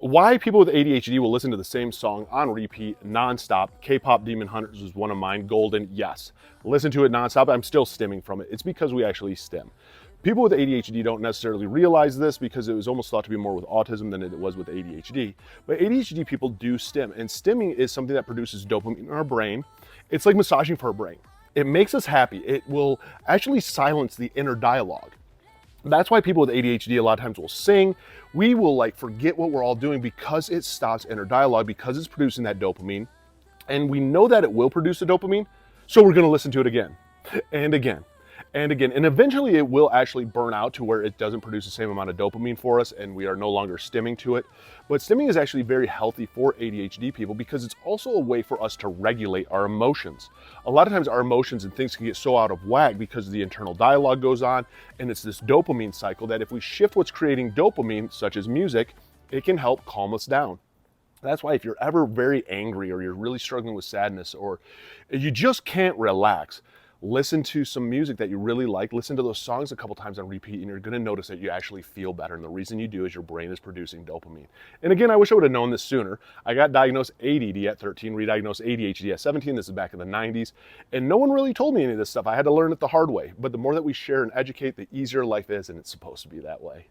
Why people with ADHD will listen to the same song on repeat, nonstop. K-pop Demon Hunters was one of mine. Golden, yes. Listen to it nonstop. I'm still stimming from it. It's because we actually stim. People with ADHD don't necessarily realize this because it was almost thought to be more with autism than it was with ADHD. But ADHD people do stim, and stimming is something that produces dopamine in our brain. It's like massaging for our brain. It makes us happy. It will actually silence the inner dialogue. That's why people with ADHD a lot of times will sing. We will forget what we're all doing because it stops inner dialogue, because it's producing that dopamine. And we know that it will produce the dopamine, so we're gonna listen to it again and again and again. And eventually it will actually burn out to where it doesn't produce the same amount of dopamine for us and we are no longer stimming to it. But stimming is actually very healthy for ADHD people because it's also a way for us to regulate our emotions. A lot of times our emotions and things can get so out of whack because the internal dialogue goes on, and it's this dopamine cycle that if we shift what's creating dopamine, such as music, it can help calm us down. That's why if you're ever very angry or you're really struggling with sadness or you just can't relax, listen to some music that you really like, listen to those songs a couple times on repeat, and you're gonna notice that you actually feel better. And the reason you do is your brain is producing dopamine. And again, I wish I would have known this sooner. I got diagnosed ADD at 13, re-diagnosed ADHD at 17. This is back in the 90s. And no one really told me any of this stuff. I had to learn it the hard way. But the more that we share and educate, the easier life is, and it's supposed to be that way.